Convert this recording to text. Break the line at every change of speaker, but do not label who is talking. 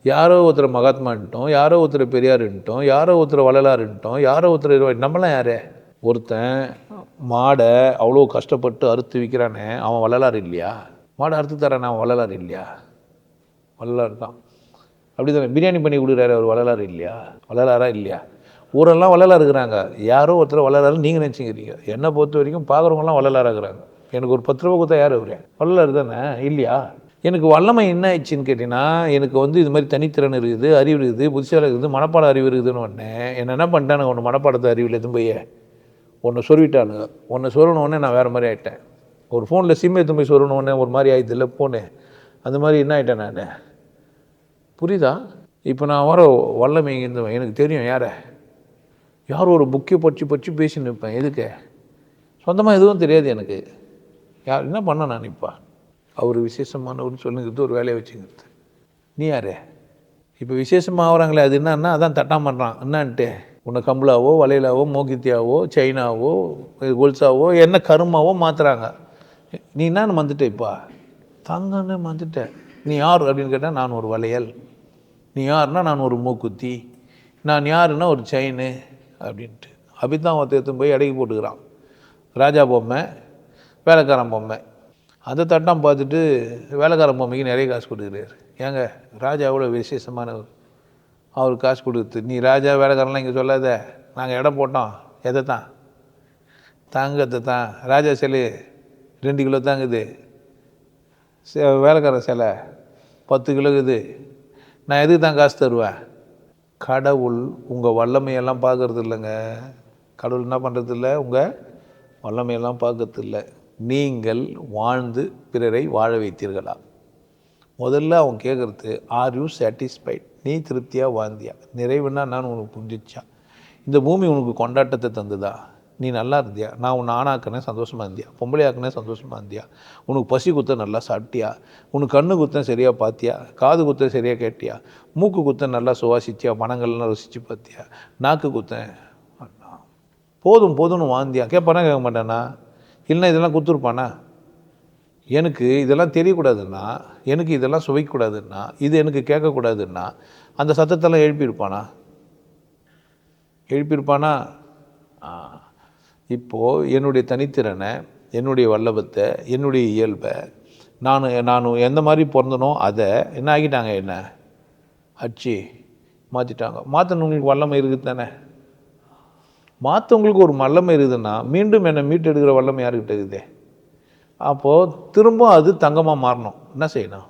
யாரோ ஒருத்தர் மகாத்மான்ட்டோம், யாரோ ஒருத்தர் பெரியாருன்ட்டோம், யாரோ ஒருத்தர் வள்ளலாருன்ட்டோம், யாரோ ஒருத்தர் நம்மளாம் யார்? ஒருத்தன் மாடை அவ்வளோ கஷ்டப்பட்டு அறுத்து விற்கிறானே, அவன் வள்ளலார் இல்லையா? மாடை அறுத்து தரானே, அவன் வள்ளலார் இல்லையா? வள்ளலார் தான். அப்படி தானே பிரியாணி பண்ணி கொடுக்குறாரு, அவர் வள்ளலார் இல்லையா? வள்ளலாரா இல்லையா? ஊரெல்லாம் வள்ளலார் இருக்கிறாங்க. யாரோ ஒருத்தர் வள்ளலார் நீங்கள் நினச்சிக்கிறீங்க. என்னை பொறுத்த வரைக்கும் பார்க்குறவங்களாம் வள்ளலாராக இருக்கிறாங்க. எனக்கு ஒரு 10 ரூபா கொடுத்தா யார் அவரு? வள்ளலார் தானே இல்லையா? எனக்கு வல்லமை என்ன ஆயிடுச்சின்னு கேட்டிங்கன்னா, எனக்கு இது மாதிரி தனித்திறன் இருக்குது, அறிவு இருக்குது, புத்திசாலி இருக்குது, மனப்பாட அறிவு இருக்குதுன்னு உடனே என்ன பண்ணிட்டானுங்க? ஒன்று மனப்பாடத்தை அறிவில் எதுவும் போய் ஒன்று சொருவிட்டானுங்க. ஒன்று சொருவினோடனே நான் வேறு மாதிரி ஆகிட்டேன். ஒரு ஃபோனில் சிம் எடுத்து போய் சொருவினோடனே ஒரு மாதிரி ஆகிடுது இல்லை ஃபோனு. அந்த மாதிரி என்ன ஆகிட்டேன் நான்? புரியுதா? இப்போ நான் வர வல்லமை இருந்தவன் எனக்கு தெரியும் யார் ஒரு புக்கை படித்து பேசி நிற்பேன். எதுக்கு? சொந்தமாக எதுவும் தெரியாது எனக்கு. யார் என்ன பண்ண நான் இப்போ அவர் விசேஷமானவர்னு சொல்லுங்கிறது ஒரு வேலையை வச்சுக்கிறது. நீ யார்? இப்போ விசேஷமாக ஆகிறாங்களே அது என்னன்னா அதான் தட்டான் பண்ணுறான் என்னான்ட்டு. உன்னை கம்பளாவோ வளையலாவோ மோகித்தியாவோ சைனாவோ கொல்சாவோ என்ன கருமாவோ மாற்றுறாங்க. நீ என்னன்னு வந்துட்ட இப்போ தங்கன்னு வந்துட்ட. நீ யார் அப்படின்னு கேட்டால் நான் ஒரு வளையல். நீ யாருன்னா நான் ஒரு மூக்குத்தி. நான் யாருன்னா ஒரு செயின் அப்படின்ட்டு. அப்படி தான் ஒருத்தர் போய் இடைக்கு போட்டுக்கிறான். ராஜா பொம்மை, வேலைக்காரன் பொம்மை. அதை தட்டான் பார்த்துட்டு வேலைக்காரன் பொம்மைக்கு நிறைய காசு கொடுக்குறாரு. ஏங்க ராஜா எவ்வளோ விசேஷமானவர், அவருக்கு காசு கொடுக்குது. நீ ராஜா வேலைக்காரன்லாம் இங்கே சொல்லாத. நாங்கள் இடம் போட்டோம். எதை தான்? தங்கத்தை தான். ராஜா சிலை 2 கிலோ தாங்குது. வேலைக்காரன் சிலை 10 கிலோ இருக்குது. நான் எதுக்கு தான் காசு தருவேன்? கடவுள் உங்கள் வல்லமையெல்லாம் பார்க்கறது இல்லைங்க. கடவுள் என்ன பண்ணுறது இல்லை? உங்கள் வல்லமையெல்லாம் பார்க்கறது இல்லை. நீங்கள் வாழ்ந்து பிறரை வாழ வைத்தீர்களா? முதல்ல அவன் கேட்குறது, ஆர் யூ சாட்டிஸ்ஃபைட்? நீ திருப்தியாக வாழ்ந்தியா? நிறைவுன்னா நான் உனக்கு புரிஞ்சிச்சா? இந்த பூமி உனக்கு கொண்டாட்டத்தை தந்துதா? நீ நல்லா இருந்தியா? நான் உன்னை ஆணாக்குனேன் சந்தோஷமாக இருந்தியா? பொம்பளை ஆக்குனேன் சந்தோஷமாக இருந்தியா? உனக்கு பசி குத்த நல்லா சாப்பிட்டியா? உனக்கு கண்ணு குத்தன் சரியாக பார்த்தியா? காது குத்தன் சரியாக கேட்டியா? மூக்கு குத்தன் நல்லா சுவாசித்தியா? மனங்கள்லாம் ருசித்து பார்த்தியா? நாக்கு குத்தன் போதும்னு வாழ்ந்தியா? கேட்பானா கேட்க மாட்டானா? இல்லைன்னா இதெல்லாம் கொடுத்துருப்பானா? எனக்கு இதெல்லாம் தெரியக்கூடாதுன்னா, எனக்கு இதெல்லாம் சுவைக்கூடாதுன்னா, இது எனக்கு கேட்கக்கூடாதுன்னா அந்த சத்தத்தெல்லாம் எழுப்பியிருப்பானா? இப்போது என்னுடைய தனித்திறனை, என்னுடைய வல்லபத்தை, என்னுடைய இயல்பை நான் எந்த மாதிரி பிறந்தனோ அதை என்ன ஆக்கிட்டாங்க? என்ன அடிச்சு மாற்றிட்டாங்க. மாற்றவங்களுக்கு வல்லமை இருக்குது தானே? மாற்றவங்களுக்கு ஒரு வல்லமை இருக்குதுன்னா மீண்டும் என்னை மீட்டெடுக்கிற வல்லமை யாருக்கிட்ட இருக்குது? அப்போது திரும்ப அது தங்கமாக மாறணும். என்ன செய்யணும்?